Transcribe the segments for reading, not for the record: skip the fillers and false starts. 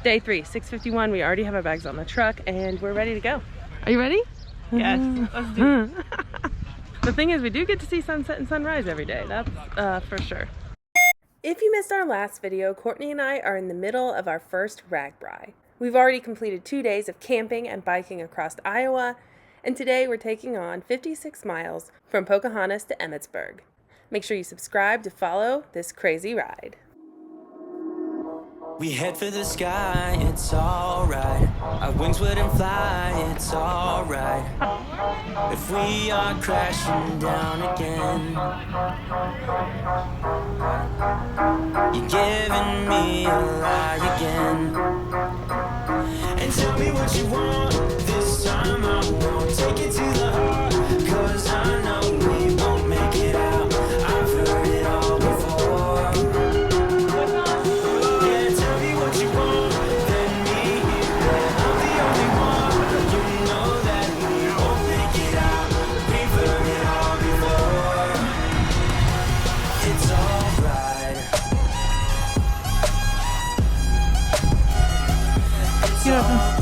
Day 3, 6:51. We already have our bags on the truck and we're ready to go. Are you ready? Yes, let's do it. The thing is, we do get to see sunset and sunrise every day. That's for sure. If you missed our last video, Courtney and I are in the middle of our first Ragbrai. We've already completed 2 days of camping and biking across Iowa, and today we're taking on 56 miles from Pocahontas to Emmetsburg. Make sure you subscribe to follow this crazy ride. We head for the sky, it's alright. Our wings wouldn't fly, it's alright. If we are crashing down again, you're giving me a lie again. And tell me what you want, this time I won't take it to the heart, 'cause I know we won't make it out. I've heard it all before. Yeah, tell me what you want, let me hear it. I'm the only one, you know that we won't make it out. We've heard it all before. It's alright. It's alright.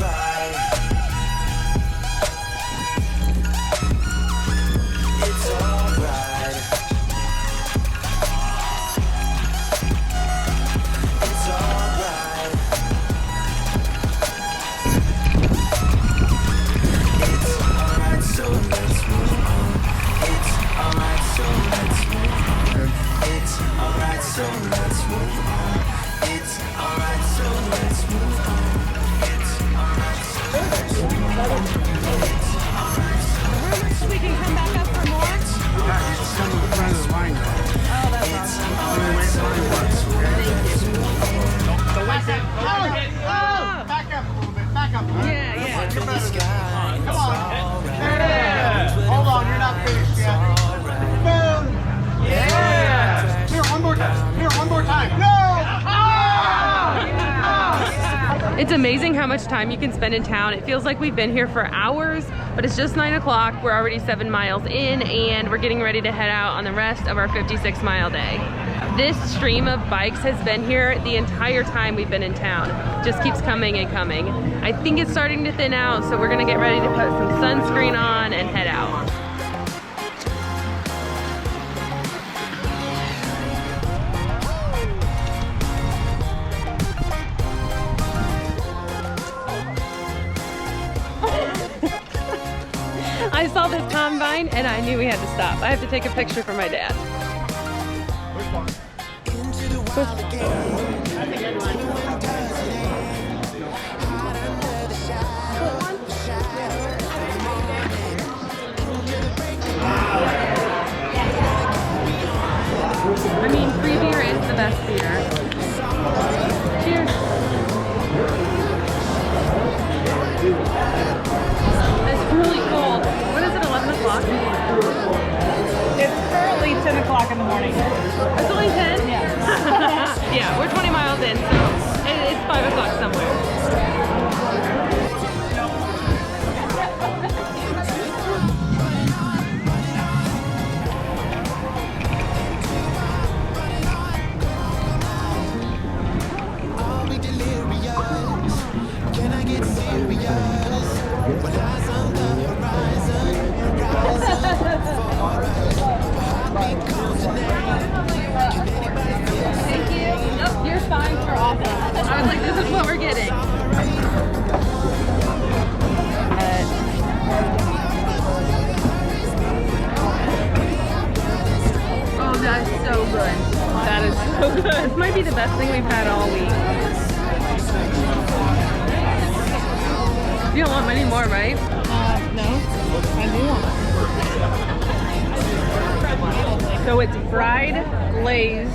We can come back up for more? Yeah, you just come to the front of the line. Oh, that's awesome. Back up a little bit, back up a little bit. Yeah, yeah. Come on. Yeah. Hold on, you're not finished yet. Boom. Yeah. Here, one more time. Here, one more time. No! It's amazing how much time you can spend in town. It feels like we've been here for hours, but it's just 9 o'clock. We're already 7 miles in and we're getting ready to head out on the rest of our 56-mile day. This stream of bikes has been here the entire time we've been in town. Just keeps coming and coming. I think it's starting to thin out, so we're gonna get ready to put some sunscreen on and head out. I saw this combine and I knew we had to stop. I have to take a picture for my dad. I mean, free beer is the best beer. Cheers. It's really cold. What is it, 11 o'clock? It's currently 10 o'clock in the morning. It's only 10? Yeah. Yeah, we're 20 miles in, so it's 5 o'clock somewhere. Are we delirious? Can I get serious? When eyes on the horizon, Thank you. Nope, you're fine for awful. I was like, this is what we're getting. Oh, that is so good. That is so good. This might be the best thing we've had all week. You don't want many more, right? No, I do want it. So it's fried, glazed,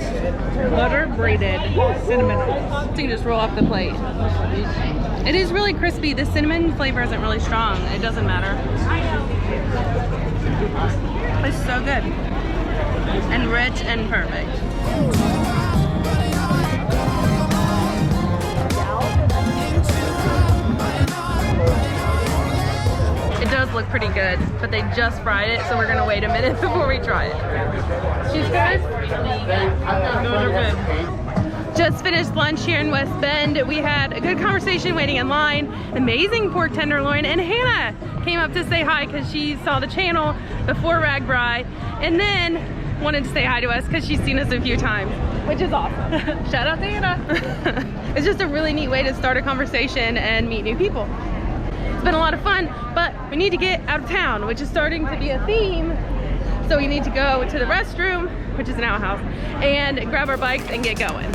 butter braided cinnamon rolls. So you just roll off the plate. It is really crispy. The cinnamon flavor isn't really strong. It doesn't matter. It's so good. And rich and perfect. It does look pretty good, but they just fried it, so we're gonna wait a minute before we try it. Cheese guys? No, they're good. Just finished lunch here in West Bend. We had a good conversation waiting in line. Amazing pork tenderloin, and Hannah came up to say hi because she saw the channel before Ragbrai, and then wanted to say hi to us because she's seen us a few times, which is awesome. Shout out to Hannah. It's just a really neat way to start a conversation and meet new people. It's been a lot of fun, but we need to get out of town, which is starting to be a theme. So we need to go to the restroom, which is an outhouse, and grab our bikes and get going.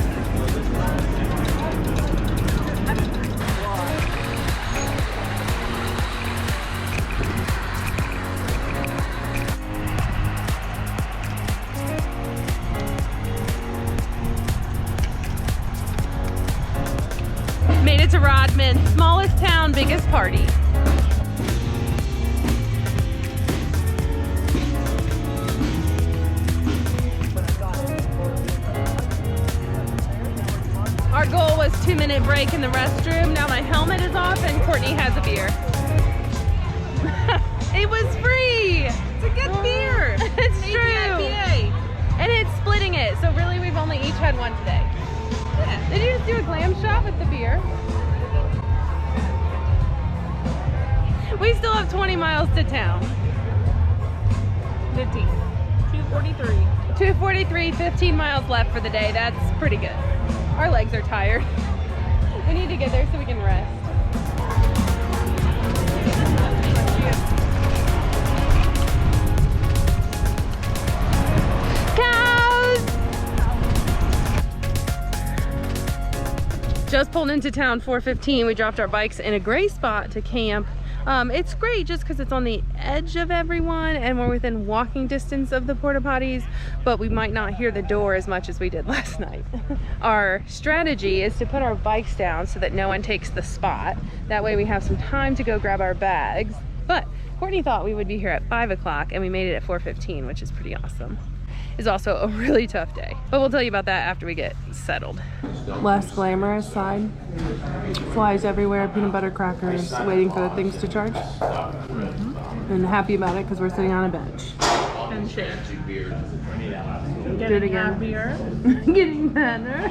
Made it to Rodman, smallest town, biggest party. Our goal was 2-minute break in the restroom. Now my helmet is off and Courtney has a beer. It was free. It's a good beer. It's true. And it's splitting it, so really we've only each had one today. Yeah. Did you just do a glam shot with the beer? We still have 20 miles to town. 50. 243. 243, 15 miles left for the day. That's pretty good. Our legs are tired. We need to get there so we can rest. Cows! Just pulled into town, 4:15. We dropped our bikes in a gray spot to camp. It's great just because it's on the edge of everyone and we're within walking distance of the porta potties, but we might not hear the door as much as we did last night. Our strategy is to put our bikes down so that no one takes the spot. That way we have some time to go grab our bags. But Courtney thought we would be here at 5 o'clock and we made it at 4:15, which is pretty awesome. It's also a really tough day, but we'll tell you about that after we get settled. Less glamorous side. Flies everywhere, peanut butter crackers, waiting for the things to charge. And happy about it because we're sitting on a bench. And shake. Do it again. Beer. Getting better.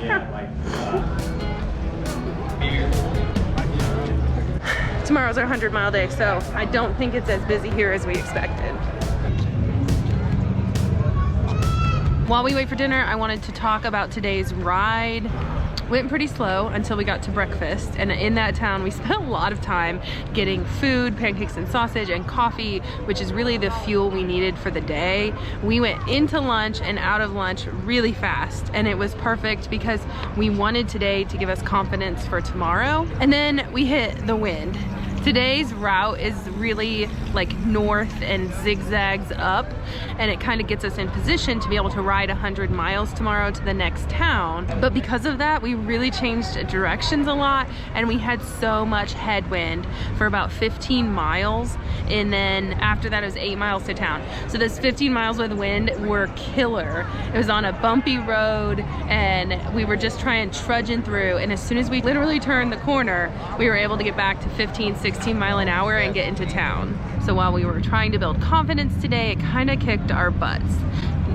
Tomorrow's our 100-mile day, so I don't think it's as busy here as we expected. While we wait for dinner, I wanted to talk about today's ride. Went pretty slow until we got to breakfast, and in that town we spent a lot of time getting food, pancakes and sausage and coffee, which is really the fuel we needed for the day. We went into lunch and out of lunch really fast, and it was perfect because we wanted today to give us confidence for tomorrow. And then we hit the wind. Today's route is really like north and zigzags up, and it kind of gets us in position to be able to ride 100 miles tomorrow to the next town. But because of that, we really changed directions a lot, and we had so much headwind for about 15 miles. And then after that, it was 8 miles to town. So those 15 miles with wind were killer. It was on a bumpy road, and we were just trying trudging through. And as soon as we literally turned the corner, we were able to get back to 15, 16 mile an hour and get into town. So while we were trying to build confidence today, it kind of kicked our butts.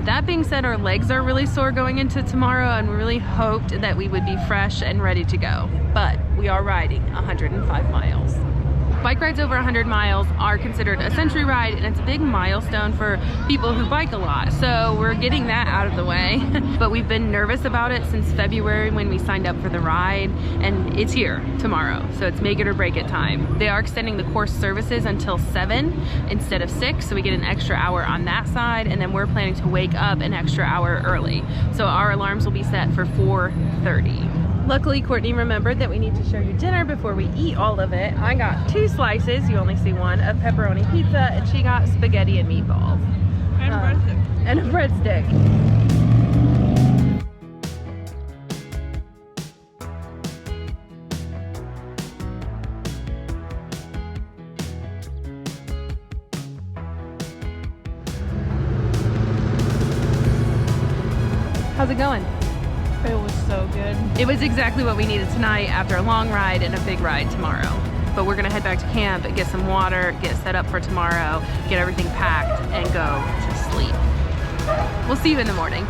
That being said, our legs are really sore going into tomorrow, and we really hoped that we would be fresh and ready to go. But we are riding 105 miles. Bike rides over 100 miles are considered a century ride, and it's a big milestone for people who bike a lot. So we're getting that out of the way. But we've been nervous about it since February when we signed up for the ride, and it's here tomorrow. So it's make it or break it time. They are extending the course services until 7 instead of 6, so we get an extra hour on that side, and then we're planning to wake up an extra hour early. So our alarms will be set for 4:30. Luckily, Courtney remembered that we need to show you dinner before we eat all of it. I got 2 slices, you only see one, of pepperoni pizza, and she got spaghetti and meatballs. And breadstick. And a breadstick. How's it going? It was so good. It was exactly what we needed tonight after a long ride and a big ride tomorrow. But we're gonna head back to camp, get some water, get set up for tomorrow, get everything packed, and go to sleep. We'll see you in the morning.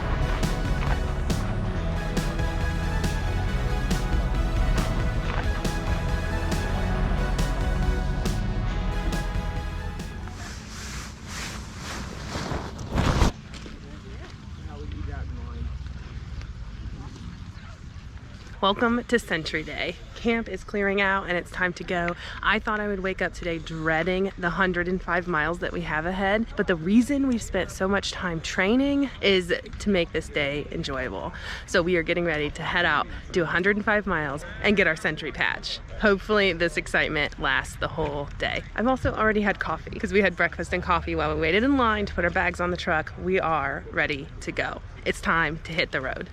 Welcome to Century Day. Camp is clearing out and it's time to go. I thought I would wake up today dreading the 105 miles that we have ahead, but the reason we've spent so much time training is to make this day enjoyable. So we are getting ready to head out, do 105 miles, and get our Century patch. Hopefully this excitement lasts the whole day. I've also already had coffee because we had breakfast and coffee while we waited in line to put our bags on the truck. We are ready to go. It's time to hit the road.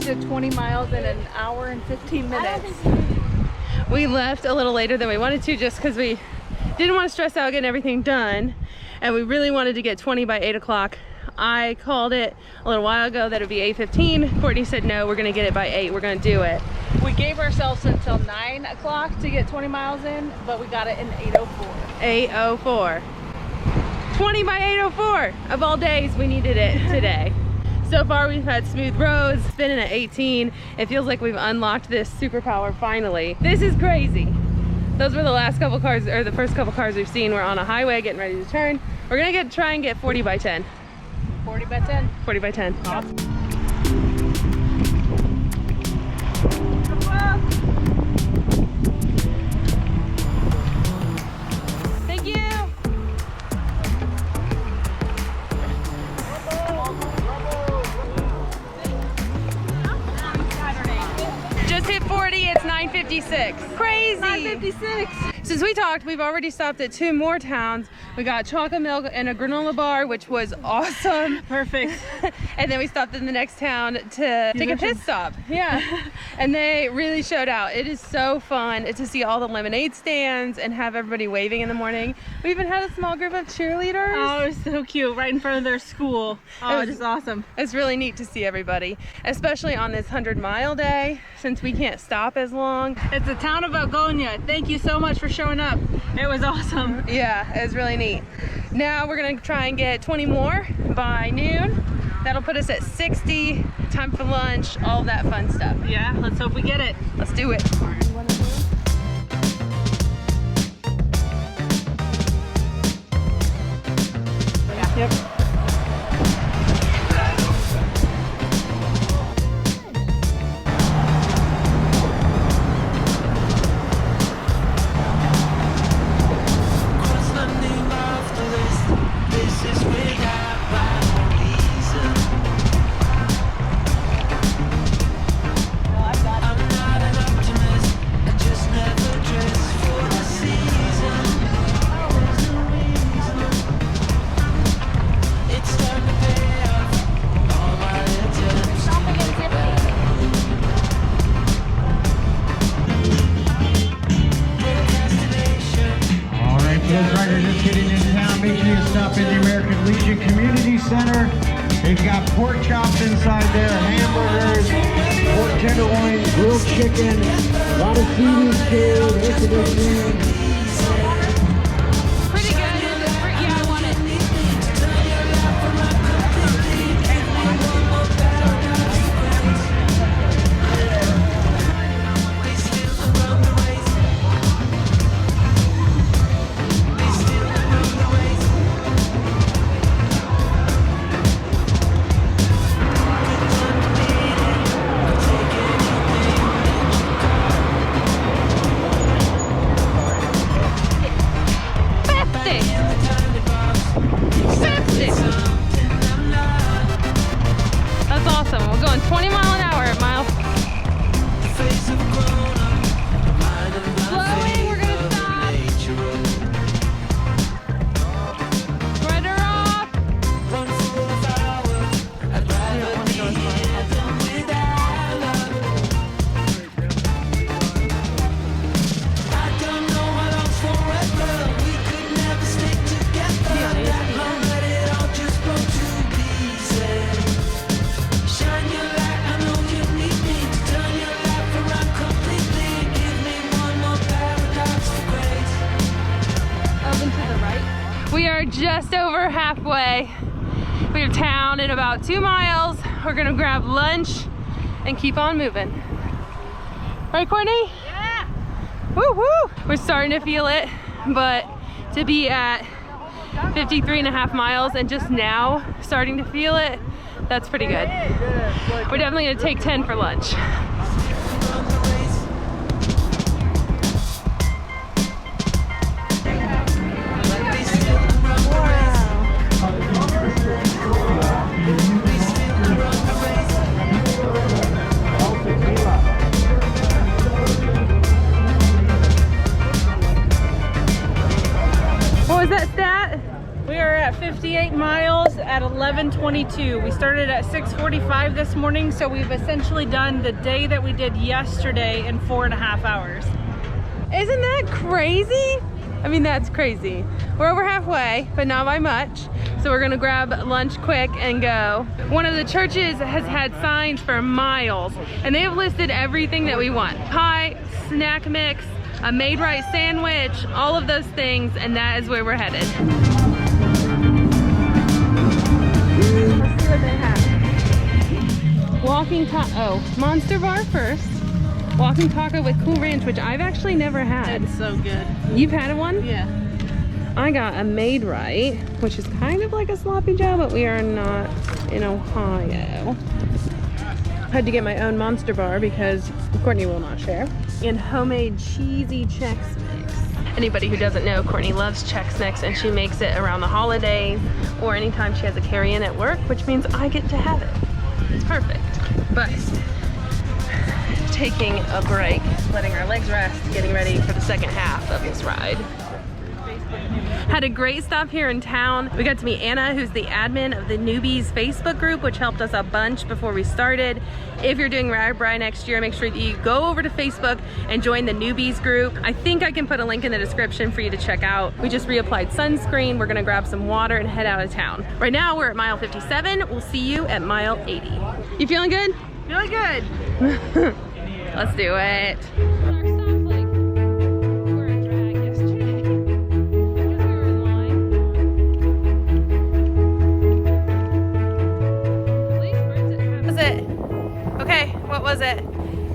Did 20 miles in an hour and 15 minutes. We left a little later than we wanted to just because we didn't want to stress out getting everything done, and we really wanted to get 20 by 8 o'clock. I called it a little while ago that it would be 8:15. Courtney said no, we're gonna get it by 8. We're gonna do it. We gave ourselves until 9 o'clock to get 20 miles in, but we got it in 8:04. 8:04. 20 by 8:04. Of all days, we needed it today. So far we've had smooth roads, spinning at 18. It feels like we've unlocked this superpower finally. This is crazy. Those were the last couple cars, or the first couple cars we've seen. We're on a highway getting ready to turn. We're gonna try and get 40 by 10. 40 by 10? 40 by 10. Thank you. Just hit 40, it's 9:56. Crazy. 9:56. Since we talked, we've already stopped at 2 more towns. We got chocolate milk and a granola bar, which was awesome. Perfect. And then we stopped in the next town to take a pit stop. Yeah. And they really showed out. It is so fun to see all the lemonade stands and have everybody waving in the morning. We even had a small group of cheerleaders. Oh, it was so cute, right in front of their school. Oh, it was awesome. It's really neat to see everybody, especially on this 100-mile day, since we can't stop as long. It's the town of Algonia. Thank you so much for showing up. It was awesome. Yeah, it was really neat. Now we're gonna try and get 20 more by noon. That'll put us at 60, time for lunch, all that fun stuff. Yeah, let's hope we get it. Let's do it. Yep. Center. They've got pork chops inside there, hamburgers, pork tenderloins, grilled chicken, a lot of CDs too, air conditioning. Pretty good. Yeah, I want it. are just over halfway. We have town in about 2 miles. We're gonna grab lunch and keep on moving. Right, Courtney? Yeah. Woo woo! We're starting to feel it, but to be at 53.5 miles and just now starting to feel it, that's pretty good. We're definitely gonna take 10 for lunch. What was that stat? We are at 58 miles at 11:22. We started at 6:45 this morning, so we've essentially done the day that we did yesterday in 4.5 hours. Isn't that crazy? I mean, that's crazy. We're over halfway, but not by much. So we're gonna grab lunch quick and go. One of the churches has had signs for miles, and they have listed everything that we want. Pie, snack mix, a made right sandwich, all of those things, and that is where we're headed. Let's see what they have. Walking Monster Bar first. Walking taco with Cool Ranch, which I've actually never had. It's so good. You've had one? Yeah. I got a Made Right, which is kind of like a sloppy Joe, but we are not in Ohio. I had to get my own Monster Bar because Courtney will not share. And homemade cheesy Chex Mix. Anybody who doesn't know, Courtney loves Chex Mix, and she makes it around the holidays or anytime she has a carry-in at work, which means I get to have it. It's perfect. But taking a break, letting our legs rest, getting ready for the second half of this ride. Had a great stop here in town. We got to meet Anna, who's the admin of the Newbies Facebook group, which helped us a bunch before we started. If you're doing Ragbrai next year, make sure that you go over to Facebook and join the Newbies group. I think I can put a link in the description for you to check out. We just reapplied sunscreen. We're gonna grab some water and head out of town. Right now, we're at mile 57. We'll see you at mile 80. You feeling good? Feeling good. Let's do it. What was it?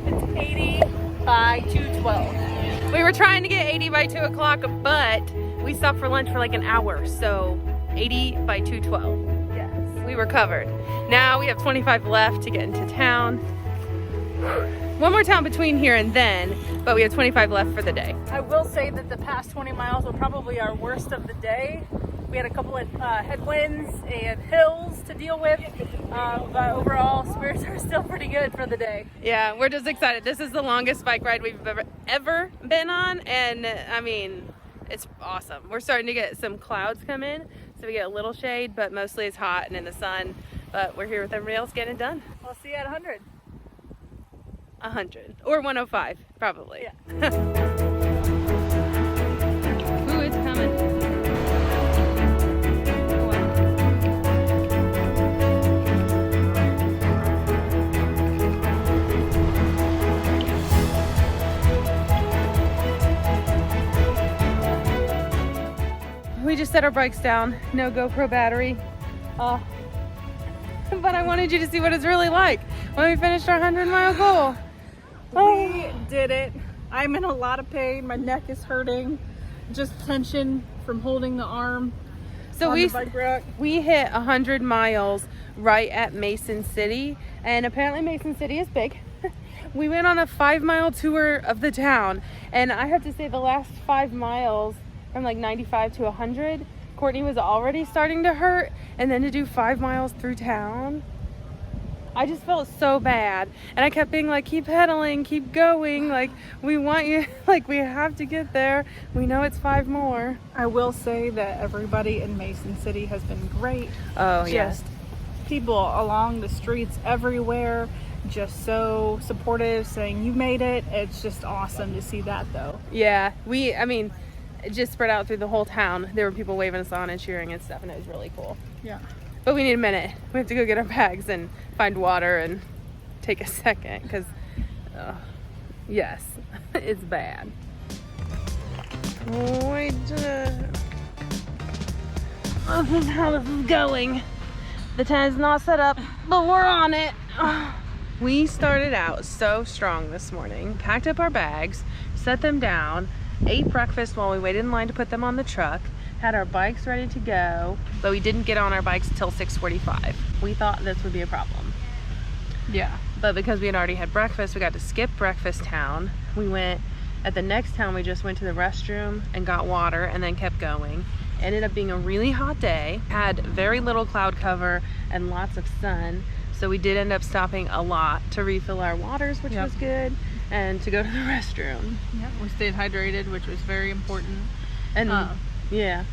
It's 80 by 2:12. We were trying to get 80 by 2 o'clock, but we stopped for lunch for like an hour, so 80 by 2:12. Yes. We were covered. Now we have 25 left to get into town. One more town between here and then, but we have 25 left for the day. I will say that the past 20 miles were probably our worst of the day. We had a couple of headwinds and hills to deal with, but overall spirits are still pretty good for the day. Yeah, we're just excited. This is the longest bike ride we've ever been on, and I mean, it's awesome. We're starting to get some clouds come in, so we get a little shade, but mostly it's hot and in the sun, but we're here with everybody else getting it done. We'll see you at 100. 100 or 105 probably. Yeah. Ooh, it's coming. We just set our bikes down. No GoPro battery. But I wanted you to see what it's really like when we finished our 100-mile goal. We did it. I'm in a lot of pain. My neck is hurting. Just tension from holding the arm. So we hit 100 miles right at Mason City, and apparently Mason City is big. We went on a 5-mile tour of the town, and I have to say the last 5 miles from like 95 to 100, Courtney was already starting to hurt, and then to do 5 miles through town, I just felt so bad. And I kept being like, keep pedaling, keep going, like we want you, like we have to get there. We know it's 5 more. I will say that everybody in Mason City has been great. Oh, just people along the streets everywhere, just so supportive, saying you made it. It's just awesome to see that though. Yeah, I mean, it just spread out through the whole town. There were people waving us on and cheering and stuff, and it was really cool. Yeah. But we need a minute. We have to go get our bags and find water and take a second, because, yes, it's bad. This is how this is going. The tent is not set up, but we're on it. We started out so strong this morning, packed up our bags, set them down, ate breakfast while we waited in line to put them on the truck, had our bikes ready to go, but we didn't get on our bikes till 6:45. We thought this would be a problem. Yeah. But because we had already had breakfast, we got to skip breakfast town. We went, at the next town, we just went to the restroom and got water and then kept going. Ended up being a really hot day, had very little cloud cover and lots of sun. So we did end up stopping a lot to refill our waters, which was good, and to go to the restroom. Yeah, we stayed hydrated, which was very important. And yeah,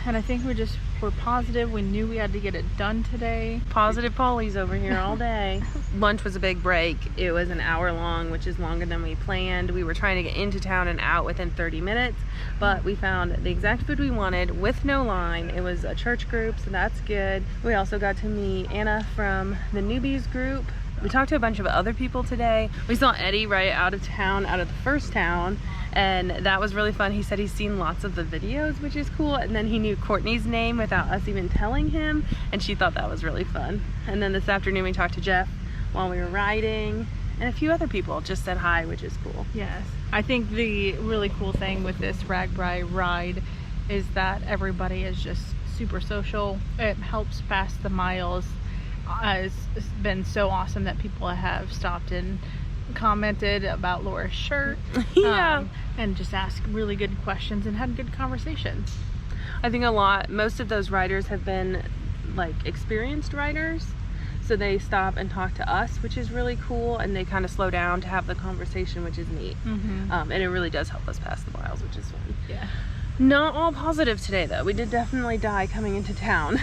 and I think we're positive. We knew we had to get it done today. positive Polly's over here all day. Lunch was a big break. It was an hour long, which is longer than we planned. We were trying to get into town and out within 30 minutes, but we found the exact food we wanted with no line. It was a church group, so that's good. We also got to meet Anna from the newbies group. We talked to a bunch of other people today. We saw Eddie right out of town, out of the first town, and that was really fun. He said he's seen lots of the videos, which is cool, and then he knew Courtney's name without us even telling him, and she thought that was really fun. And then this afternoon we talked to Jeff while we were riding, and a few other people just said hi, which is cool. Yes. I think the really cool thing with this Ragbrai ride is that everybody is just super social. It helps pass the miles. It's been so awesome that people have stopped and commented about Laura's shirt. And just asked really good questions and had good conversations. I think most of those riders have been like experienced riders, so they stop and talk to us, which is really cool, and they kind of slow down to have the conversation, which is neat. And it really does help us pass the miles, which is fun. Yeah. Not all positive today though. We did definitely die coming into town.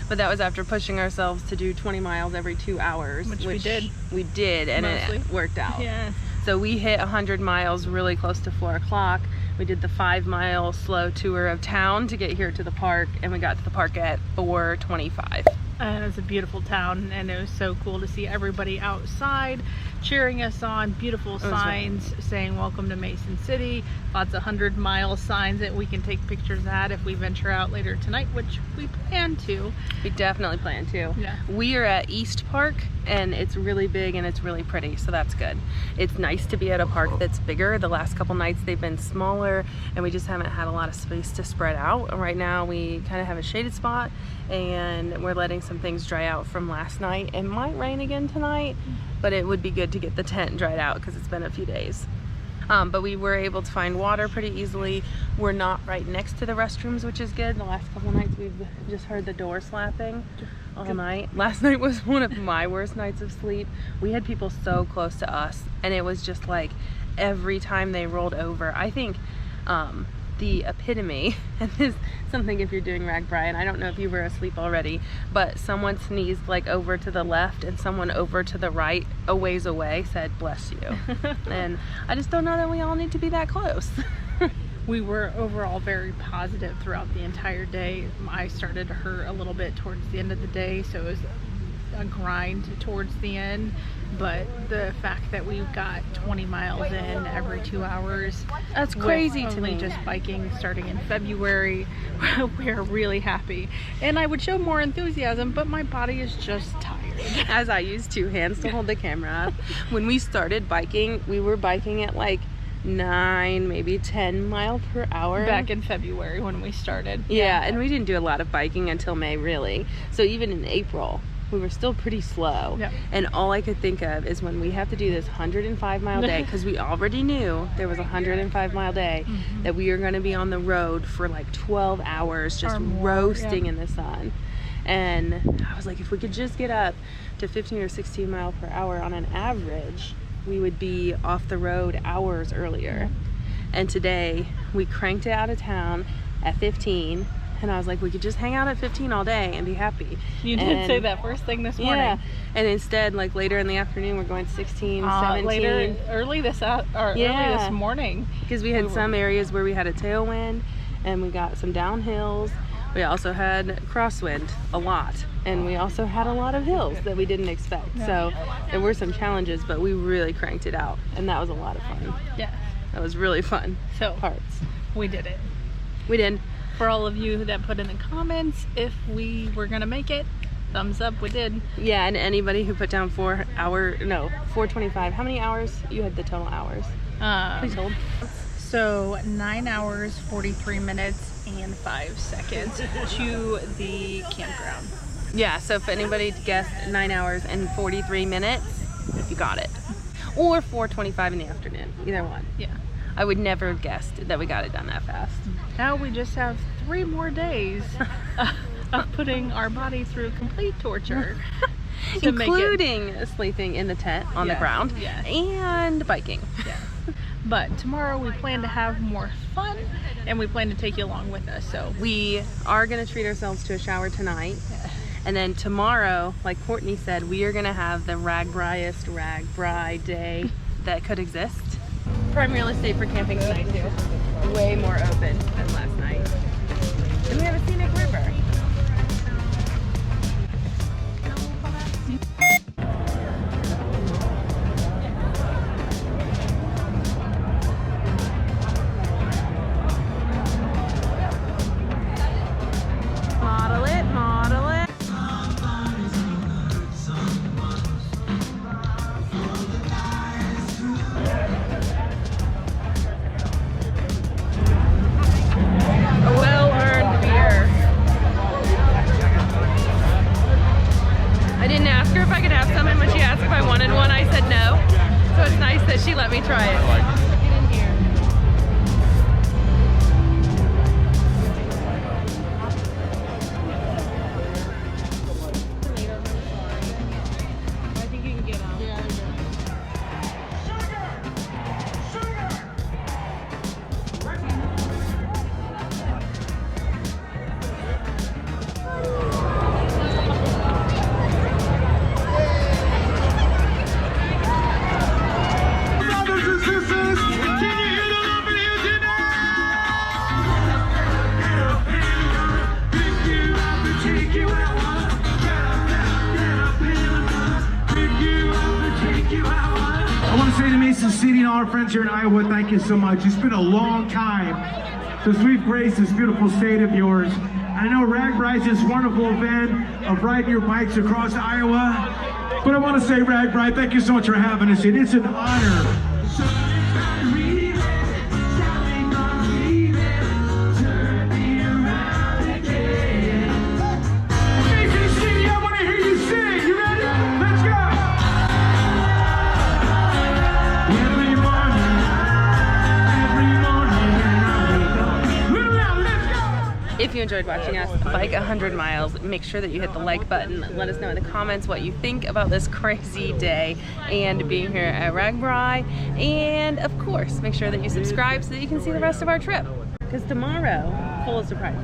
But that was after pushing ourselves to do 20 miles every 2 hours. Which we did. We did, and Mostly. it worked out. Yeah. So we hit 100 miles really close to 4 o'clock. We did the 5-mile slow tour of town to get here to the park, and we got to the park at 4:25. And it's a beautiful town, and it was so cool to see everybody outside cheering us on. Beautiful signs saying welcome to Mason City. Lots of 100-mile signs that we can take pictures at if we venture out later tonight, which we plan to. We definitely plan to. Yeah. We are at East Park, and it's really big and it's really pretty, so that's good. It's nice to be at a park that's bigger. The last couple nights they've been smaller, and we just haven't had a lot of space to spread out. And right now we kind of have a shaded spot, and we're letting some things dry out from last night. It might rain again tonight, but it would be good to get the tent dried out because it's been a few days. But we were able to find water pretty easily. We're not right next to the restrooms, which is good. The last couple nights we've just heard the door slapping all night. Last night was one of my worst nights of sleep. We had people so close to us, and it was just like every time they rolled over. I think the epitome, and this is something if you're doing Ragbrai, and I don't know if you were asleep already, but someone sneezed like over to the left and someone over to the right a ways away said bless you. And I just don't know that we all need to be that close. We were overall very positive throughout the entire day. I started to hurt a little bit towards the end of the day, so it was a grind towards the end. But the fact that we got 20 miles in every 2 hours, that's crazy to me. Just biking starting in February, we're really happy. And I would show more enthusiasm, but my body is just tired. As I used 2 hands to hold the camera up. When we started biking, we were biking at like 9, maybe 10 miles per hour. Back in February when we started. Yeah, and we didn't do a lot of biking until May, really. So even in April, we were still pretty slow. Yep. And all I could think of is when we have to do this 105-mile day, because we already knew there was a 105-mile day, that we are going to be on the road for like 12 hours just roasting in the sun. And I was like, if we could just get up to 15 or 16 miles per hour on an average, we would be off the road hours earlier. And today we cranked it out of town at 15. And I was like, we could just hang out at 15 all day and be happy. You did say that first thing this morning. Yeah. And instead, like later in the afternoon, we're going 16, 17. Early this morning. Because we had some areas where we had a tailwind, and we got some downhills. We also had crosswind a lot, and we also had a lot of hills that we didn't expect. Yeah. So there were some challenges, but we really cranked it out, and that was a lot of fun. Yeah. That was really fun. So parts. We did it. We did. For all of you that put in the comments if we were gonna make it, thumbs up, we did. Yeah, and anybody who put down 4:25. How many hours? You had the total hours. Please hold. So 9 hours, 43 minutes, and 5 seconds to the campground. Yeah, so if anybody guessed 9 hours and 43 minutes, you got it. Or 4:25 in the afternoon, either one. Yeah. I would never have guessed that we got it done that fast. Now we just have 3 more days of putting our body through complete torture. to Including sleeping in the tent on the ground and biking. Yeah. But tomorrow we plan to have more fun and we plan to take you along with us. So we are going to treat ourselves to a shower tonight. And then tomorrow, like Courtney said, we are going to have the Ragbraiest Ragbrai day that could exist. Prime real estate for camping tonight too. Way more open than last night. And we have a scenic river. Model it, model it. Well-earned beer. I didn't ask her if I could have some, and when she asked if I wanted one, I said no. So it's nice that she let me try it. Get in here. I think you can get them. Yeah, Brothers and sisters, can you hear the love in here tonight? Pick you up and take you out once. Get up and take you out once. I want to say to Mason City and all our friends here in Iowa, thank you so much. It's been a long time since we've graced this beautiful state of yours. I know Ragbrai is this wonderful event of riding your bikes across Iowa. But I want to say, Ragbrai, thank you so much for having us, and it's an honor. Mason City, I want to hear you sing. You ready? Let's go. Every morning, let's go. If you enjoyed watching us bike 100 miles, make sure that you hit the like button. Let us know in the comments what you think about this crazy day and being here at Ragbrai. And of course, make sure that you subscribe so that you can see the rest of our trip. Because tomorrow, full of surprises.